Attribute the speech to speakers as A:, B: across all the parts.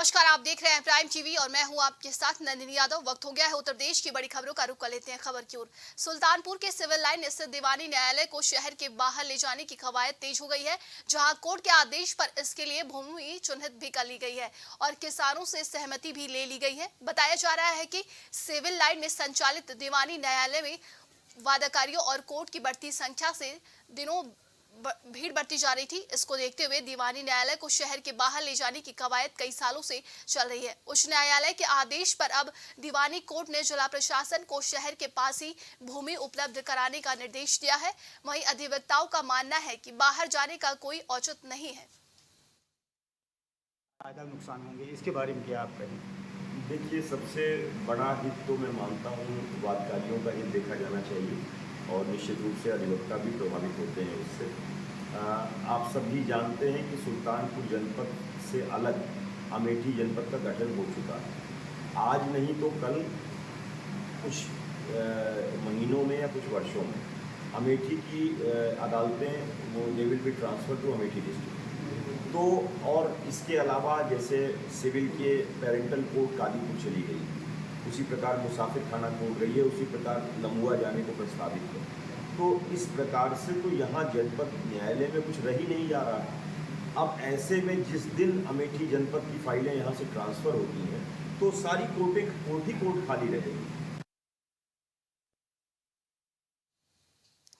A: नमस्कार, आप देख रहे हैं प्राइम टीवी और मैं हूं आपके साथ नंदिनी यादव। वक्त हो गया है उत्तर प्रदेश की बड़ी खबरों का रुख कर लेते हैं खबर की ओर। सुल्तानपुर के सिविल लाइन स्थित दीवानी न्यायालय को शहर के बाहर ले जाने की कवायद तेज हो गई है, जहां कोर्ट के आदेश पर इसके लिए भूमि चिन्हित भी कर ली गई है और किसानों से सहमति भी ले ली गई है। बताया जा रहा है कि सिविल लाइन में संचालित दीवानी न्यायालय में वादाकारियों और कोर्ट की बढ़ती संख्या से दिनों भीड़ बढ़ती जा रही थी। इसको देखते हुए दीवानी न्यायालय को शहर के बाहर ले जाने की कवायद कई सालों से चल रही है। उच्च न्यायालय के आदेश पर अब दीवानी कोर्ट ने जिला प्रशासन को शहर के पास ही भूमि उपलब्ध कराने का निर्देश दिया है। वहीं अधिवक्ताओं का मानना है कि बाहर जाने का कोई औचित्य नहीं है।
B: नुकसान होंगे, इसके बारे में क्या आप कहें?
C: देखिए, सबसे बड़ा हित तो मैं मानता हूँ वादकारियों का हित देखा जाना चाहिए और निश्चित रूप से अधिवक्ता भी प्रभावित होते हैं उससे। आप सभी जानते हैं कि सुल्तानपुर जनपद से अलग अमेठी जनपद का गठन हो चुका है। आज नहीं तो कल कुछ महीनों में या कुछ वर्षों में अमेठी की अदालतें वो they will be transfer to Amethi district. तो और इसके अलावा जैसे सिविल के पेरेंटल कोर्ट कादीपुर चली गई, उसी प्रकार मुसाफिर खाना कोर्ट रही है, उसी प्रकार लम्बुआ जाने को प्रस्तावित है। तो इस प्रकार से तो यहाँ जनपद न्यायालय में कुछ रह ही नहीं जा रहा। अब ऐसे में जिस दिन अमेठी जनपद की फाइलें यहाँ से ट्रांसफ़र होती हैं तो सारी कोर्ट खाली रहेगी।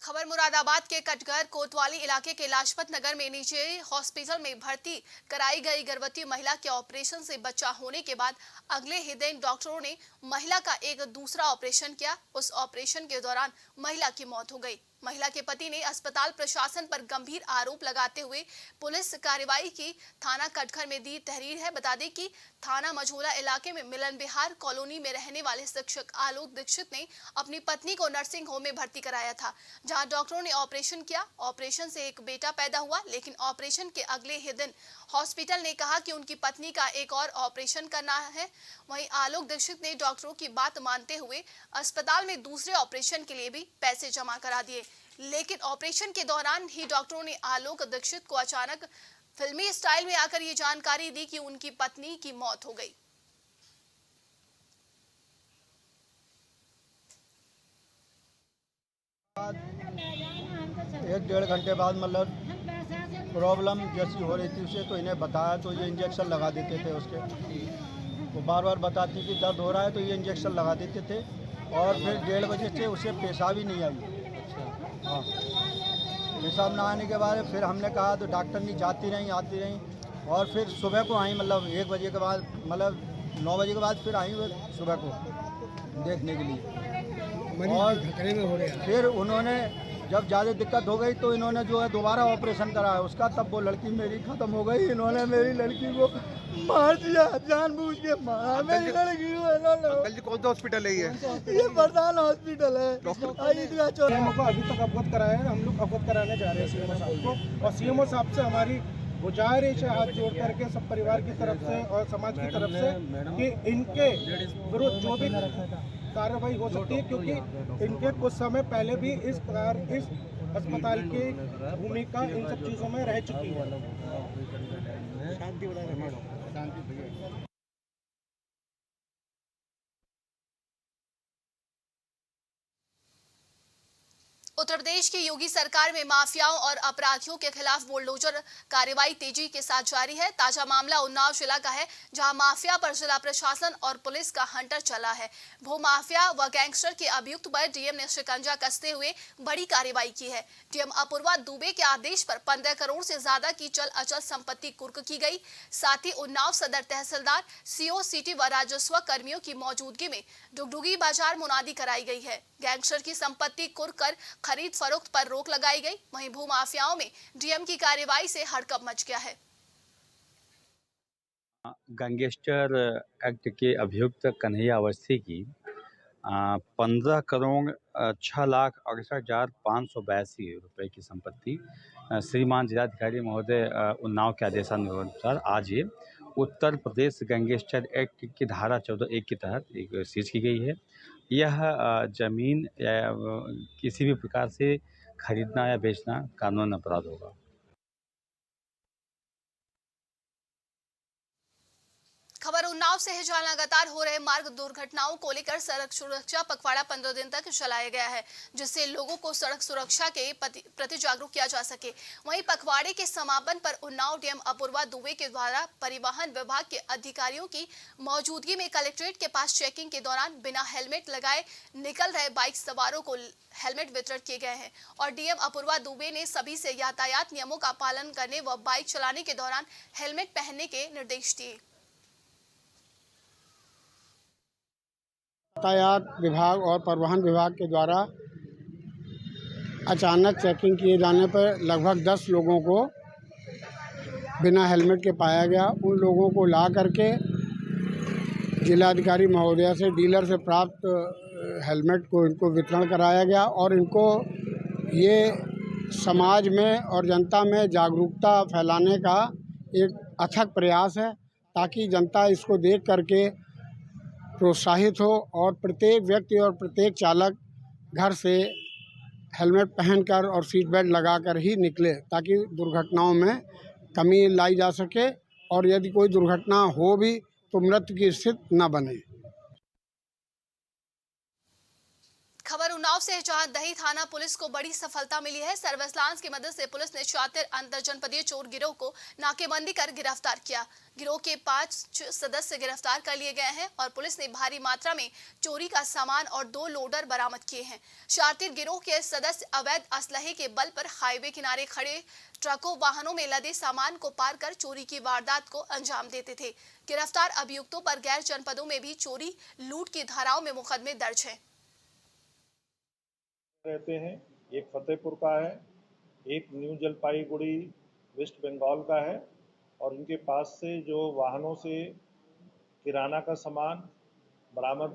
A: खबर मुरादाबाद के कटघर कोतवाली इलाके के लाजपत नगर में निजी हॉस्पिटल में भर्ती कराई गई गर्भवती महिला के ऑपरेशन से बच्चा होने के बाद अगले ही दिन डॉक्टरों ने महिला का एक दूसरा ऑपरेशन किया। उस ऑपरेशन के दौरान महिला की मौत हो गई। महिला के पति ने अस्पताल प्रशासन पर गंभीर आरोप लगाते हुए पुलिस कार्रवाई की थाना कटघर में दी तहरीर है। बता दें कि थाना मझोला इलाके में मिलन बिहार कॉलोनी में रहने वाले शिक्षक आलोक दीक्षित ने अपनी पत्नी को नर्सिंग होम में भर्ती कराया था, जहां डॉक्टरों ने ऑपरेशन किया। ऑपरेशन से एक बेटा पैदा हुआ, लेकिन ऑपरेशन के अगले ही दिन हॉस्पिटल ने कहा कि उनकी पत्नी का एक और ऑपरेशन करना है। वहीं आलोक दीक्षित ने डॉक्टरों की बात मानते हुए अस्पताल में दूसरे ऑपरेशन के लिए भी पैसे जमा करा दिए, लेकिन ऑपरेशन के दौरान ही डॉक्टरों ने आलोक दीक्षित को अचानक फिल्मी स्टाइल में आकर ये जानकारी दी कि उनकी पत्नी की मौत हो गई।
D: एक डेढ़ घंटे बाद मतलब प्रॉब्लम जैसी हो रही थी उसे, तो इन्हें बताया तो ये इंजेक्शन लगा देते थे उसके। वो बार बार बताती कि दर्द हो रहा है तो ये इंजेक्शन लगा देते थे। और फिर 1:30 बजे से उसे पेशाब ही नहीं आई। हाँ, पेशाब ना आने के बाद फिर हमने कहा तो डॉक्टर नहीं जाती रही आती रही। और फिर सुबह को आई, मतलब 1 बजे के बाद, मतलब 9 बजे के बाद फिर आई वो सुबह को देखने के लिए। और फिर उन्होंने जब ज़्यादा दिक्कत हो गई तो इन्होंने जो है दोबारा ऑपरेशन कराया उसका। तब वो लड़की मेरी ख़त्म हो गई। इन्होंने मेरी लड़की को मार दिया, जानबूझ के मारा मेरी लड़की को।
B: अंकल जी, कौन सा हॉस्पिटल है
D: ये प्रधान हॉस्पिटल है।
E: सीएमओ को अभी तक अवगत कराया है, हम लोग अवगत कराने जा रहे हैं सीएमओ साहब को। और सीएमओ साहब से हमारी गुजारिश है हाथ जोड़ करके सब परिवार की तरफ से और समाज की तरफ से कि इनके विरुद्ध जो भी कार्रवाई हो सकती है, क्योंकि इनके कुछ समय पहले भी इस अस्पताल की भूमिका इन सब चीज़ों में रह चुकी है।
A: उत्तर प्रदेश की योगी सरकार में माफियाओं और अपराधियों के खिलाफ बुलडोजर कार्रवाई तेजी के साथ जारी है। ताजा मामला उन्नाव जिला का है, जहां माफिया पर जिला प्रशासन और पुलिस का हंटर चला है। भू माफिया व गैंगस्टर के अभियुक्त पर डीएम ने शिकंजा कसते हुए बड़ी कार्रवाई की है। डीएम अपूर्वा दुबे के आदेश पर 15 करोड़ से ज्यादा की चल अचल संपत्ति कुर्क की गई। साथ ही उन्नाव सदर तहसीलदार, सीओ सिटी व राजस्व कर्मियों की मौजूदगी में डुगडुगी बाजार मुनादी कराई गई है। गैंगस्टर की संपत्ति कुर्क कर खरीद फरोख्त पर रोक लगाई गई। वहीं भूमाफियाओं में डीएम की कार्रवाई से हड़कंप मच गया है।
F: गैंगस्टर एक्ट के अभियुक्त कन्हैया अवस्थी की 15 करोड़ 6,68,582 रुपए की संपत्ति श्रीमान जिलाधिकारी महोदय उन्नाव के आदेशानुसार आज ये उत्तर प्रदेश गैंगस्टर एक्ट की धारा 14(1) के तहत एक सीज की गई है। यह जमीन किसी भी प्रकार से खरीदना या बेचना कानूनन अपराध होगा।
A: खबर उन्नाव से है, जहां लगातार हो रहे मार्ग दुर्घटनाओं को लेकर सड़क सुरक्षा पखवाड़ा 15 दिन तक चलाया गया है, जिससे लोगों को सड़क सुरक्षा के प्रति जागरूक किया जा सके। वहीं पखवाड़े के समापन पर उन्नाव डीएम अपूर्वा दुबे के द्वारा परिवहन विभाग के अधिकारियों की मौजूदगी में कलेक्ट्रेट के पास चेकिंग के दौरान बिना हेलमेट लगाए निकल रहे बाइक सवारों को हेलमेट वितरण किए गए हैं और डीएम अपूर्वा दुबे ने सभी से यातायात नियमों का पालन करने व बाइक चलाने के दौरान हेलमेट पहनने के निर्देश दिए।
G: यातायात विभाग और परिवहन विभाग के द्वारा अचानक चेकिंग किए जाने पर लगभग 10 लोगों को बिना हेलमेट के पाया गया। उन लोगों को ला करके जिलाधिकारी महोदया से डीलर से प्राप्त हेलमेट को इनको वितरण कराया गया और इनको ये समाज में और जनता में जागरूकता फैलाने का एक अथक प्रयास है, ताकि जनता इसको देख करके प्रोत्साहित हो और प्रत्येक व्यक्ति और प्रत्येक चालक घर से हेलमेट पहनकर और सीट बेल्ट लगाकर ही निकले, ताकि दुर्घटनाओं में कमी लाई जा सके और यदि कोई दुर्घटना हो भी तो मृत्यु की स्थिति न बने।
A: खबर उन्नाव से है, जहां दही थाना पुलिस को बड़ी सफलता मिली है। सर्विलांस की मदद से पुलिस ने 74 अंतर जनपदीय चोर गिरोह को नाकेबंदी कर गिरफ्तार किया। गिरोह के 5 सदस्य गिरफ्तार कर लिए गए हैं और पुलिस ने भारी मात्रा में चोरी का सामान और 2 लोडर बरामद किए हैं। शातिर गिरोह के सदस्य अवैध असलहे के बल पर हाईवे किनारे खड़े ट्रकों वाहनों में लदे सामान को पार कर चोरी की वारदात को अंजाम देते थे। गिरफ्तार अभियुक्तों पर गैर जनपदों में भी चोरी लूट की धाराओं में मुकदमे दर्ज है।
H: रहते हैं, एक फतेहपुर का है, एक न्यू जलपाईगुड़ी वेस्ट बंगाल का है और इनके पास से जो वाहनों से किराना का सामान बरामद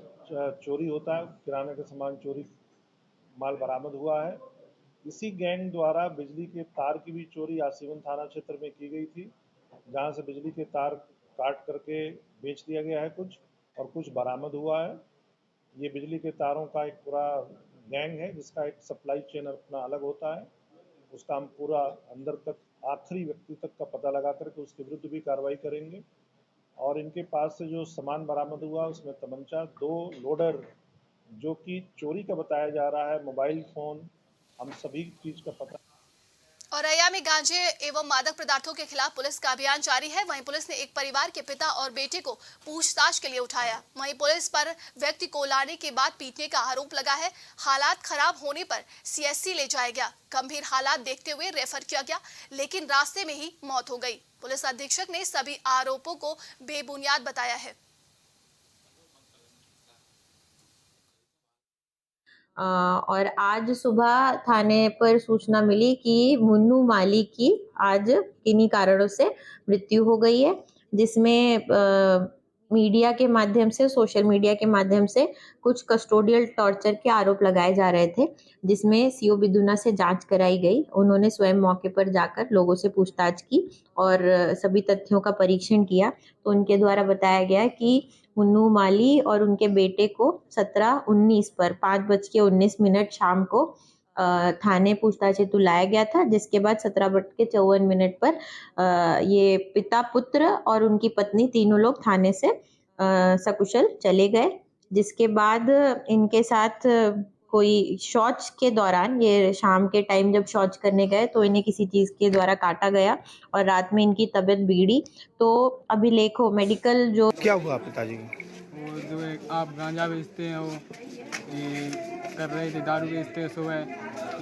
H: चोरी होता है, किराने का सामान चोरी माल बरामद हुआ है। इसी गैंग द्वारा बिजली के तार की भी चोरी आसीवन थाना क्षेत्र में की गई थी, जहां से बिजली के तार काट करके बेच दिया गया है कुछ और कुछ बरामद हुआ है। ये बिजली के तारों का एक पूरा गैंग है जिसका एक सप्लाई चेन अपना अलग होता है। उसका हम पूरा अंदर तक आखिरी व्यक्ति तक का पता लगा करके उसके विरुद्ध भी कार्रवाई करेंगे। और इनके पास से जो सामान बरामद हुआ उसमें तमंचा, 2 लोडर जो कि चोरी का बताया जा रहा है, मोबाइल फ़ोन, हम सभी चीज़ का पता।
A: औरैया में गांजे एवं मादक पदार्थों के खिलाफ पुलिस का अभियान जारी है। वहीं पुलिस ने एक परिवार के पिता और बेटे को पूछताछ के लिए उठाया। वहीं पुलिस पर व्यक्ति को लाने के बाद पीटने का आरोप लगा है। हालात खराब होने पर सीएससी ले जाया गया। गंभीर हालात देखते हुए रेफर किया गया, लेकिन रास्ते में ही मौत हो गई। पुलिस अधीक्षक ने सभी आरोपों को बेबुनियाद बताया है।
I: और आज सुबह थाने पर सूचना मिली कि मुन्नू माली की आज किन्हीं कारणों से मृत्यु हो गई है, जिसमें मीडिया के माध्यम से, सोशल मीडिया के माध्यम से कुछ कस्टोडियल टॉर्चर के आरोप लगाए जा रहे थे, जिसमें सीओ बिदुना से जांच कराई गई। उन्होंने स्वयं मौके पर जाकर लोगों से पूछताछ की और सभी तथ्यों का परीक्षण किया। तो उनके द्वारा बताया गया कि मुन्नू माली और उनके बेटे को 17-19 पर 5:19 शाम को थाने पूछताछ हेतु लाया गया था, जिसके बाद 17:54 पर ये पिता, पुत्र और उनकी पत्नी तीनों लोग थाने से सकुशल चले गए। जिसके बाद इनके साथ कोई शौच के दौरान, ये शाम के टाइम जब शौच करने गए तो इन्हें किसी चीज़ के द्वारा काटा गया और रात में इनकी तबीयत बिगड़ी। तो अभिलेखों मेडिकल जो
B: क्या हुआ पिताजी को?
J: वो जो आप गांजा बेचते हैं, वो ये कर रहे थे, दारू बेचते हैं। सुबह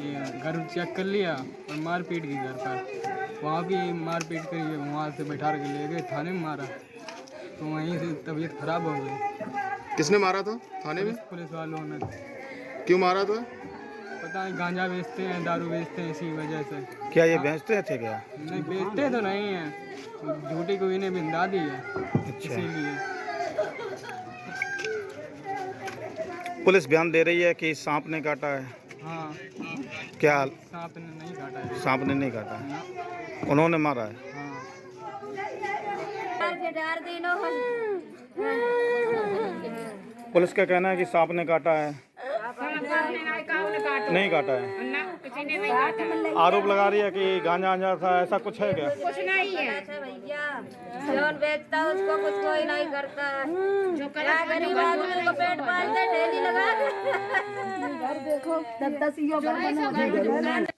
J: ये घर चेक कर लिया और मारपीट की घर पर, वहाँ भी मारपीट करी, वहाँ से बैठा के ले गए थाने में मारा, तो वहीं से तबीयत खराब हो गई।
B: किसने मारा था थाने में?
J: पुलिस वालों ने।
B: क्यों मारा था?
J: पता नहीं, गांजा बेचते हैं, दारू बेचते हैं, इसी वजह से।
B: क्या ये बेचते थे क्या?
J: नहीं, बेचते तो नहीं है, झूठी को इन्हें बिंदा दी है।
B: अच्छा।
J: इसीलिए
B: पुलिस बयान दे रही है कि सांप ने काटा है।
J: हाँ,
B: क्या?
J: सांप ने नहीं काटा है।
B: सांप ने नहीं काटा है, उन्होंने मारा है।
J: हाँ।
B: पुलिस का कहना है कि सांप ने काटा है। नहीं काटा है। आरोप लगा रही है कि गांजा था, ऐसा कुछ है क्या?
K: कुछ नहीं है। जौन बेचता है उसको कुछ कोई नहीं करता है। जो गरीब आदमी को पेट पालते ठेली लगा घर देखो 10-10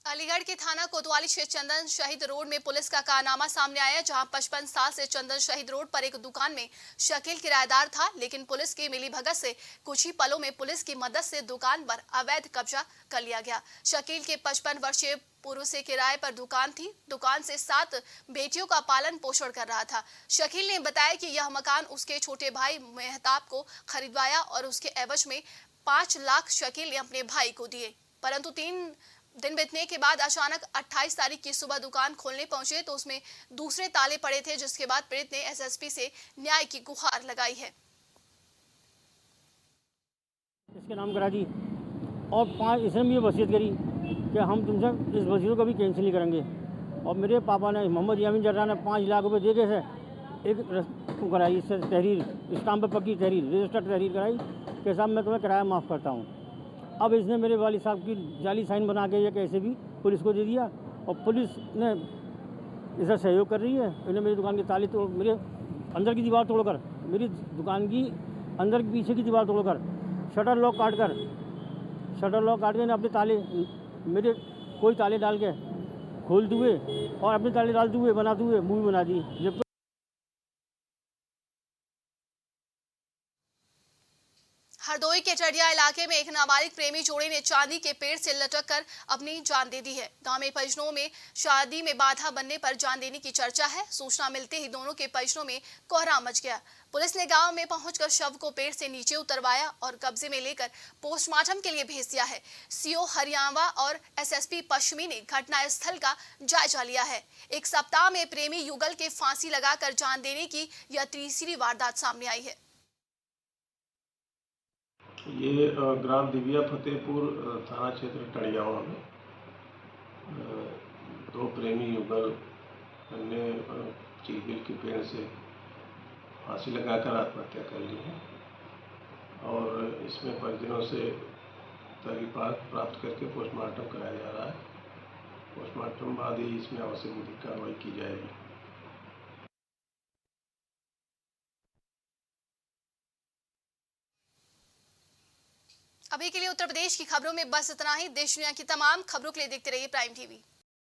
A: अलीगढ़ के थाना कोतवाली क्षेत्र चंदन शहीद रोड में पुलिस का कारनामा सामने आया, जहां 55 साल से चंदन शहीद रोड पर एक दुकान में शकील किराएदार था, लेकिन पुलिस की मिलीभगत से कुछ ही पलों में पुलिस की मदद से दुकान पर अवैध कब्जा कर लिया गया। शकील के 55 वर्षीय पूर्व से किराए पर दुकान थी। दुकान से 7 बेटियों का पालन पोषण कर रहा था। शकील ने बताया कि यह मकान उसके छोटे भाई मेहताब को खरीदवाया और उसके एवज में 5 लाख शकील ने अपने भाई को दिए, परंतु 3 दिन बीतने के बाद अचानक 28 तारीख की सुबह दुकान खोलने पहुंचे तो उसमें दूसरे ताले पड़े थे, जिसके बाद पीड़ित ने एसएसपी से न्याय की गुहार लगाई है।
L: इसके नाम करा दी और 5 इसने भी वसीयत करी कि हम तुमसे इस वसीयत को भी कैंसिल नहीं करेंगे। और मेरे पापा ने मोहम्मद यामीन जर्रा ने 5 लाख रुपए दे के से एक कराई, इससे तहरीर स्टाम्प पर पक्की तहरीर रजिस्टर्ड तहरीर कराई कि साहब मैं तुम्हें किराया माफ़ करता हूँ। अब इसने मेरे वाली साहब की जाली साइन बना के ये कैसे भी पुलिस को दे दिया और पुलिस ने इसका सहयोग कर रही है। इन्हें मेरी दुकान के ताले तोड़, मेरे अंदर की दीवार तोड़कर, मेरी दुकान की अंदर की पीछे की दीवार तोड़कर, शटर लॉक काट के इन्हें अपने ताले मेरे कोई ताले डाल के खोलते हुए और अपने ताले डालते हुए बनाते हुए मूवी बना दी। जब
A: हरदोई के टडिया इलाके में एक नाबालिग प्रेमी जोड़े ने चांदी के पेड़ से लटक कर अपनी जान दे दी है। गांव में परिजनों में शादी में बाधा बनने पर जान देने की चर्चा है। सूचना मिलते ही दोनों के परिजनों में कोहराम मच गया। पुलिस ने गांव में पहुंचकर शव को पेड़ से नीचे उतरवाया और कब्जे में लेकर पोस्टमार्टम के लिए भेज दिया है। सीओ हरियाणा और एसएसपी पश्चिमी ने घटनास्थल का जायजा लिया है। एक सप्ताह में प्रेमी युगल के फांसी लगाकर जान देने की यह तीसरी वारदात सामने आई है।
M: ये ग्राम दिव्या फतेहपुर थाना क्षेत्र टड़ियावा में 2 प्रेमी युगल ने चीबिल के पेड़ से फांसी लगाकर आत्महत्या कर ली है और इसमें परिजनों से तहरीर प्राप्त करके पोस्टमार्टम कराया जा रहा है। पोस्टमार्टम बाद ही इसमें आवश्यक विधिक कार्रवाई की जाएगी।
A: अभी के लिए उत्तर प्रदेश की खबरों में बस इतना ही। देश दुनिया की तमाम खबरों के लिए देखते रहिए प्राइम टीवी।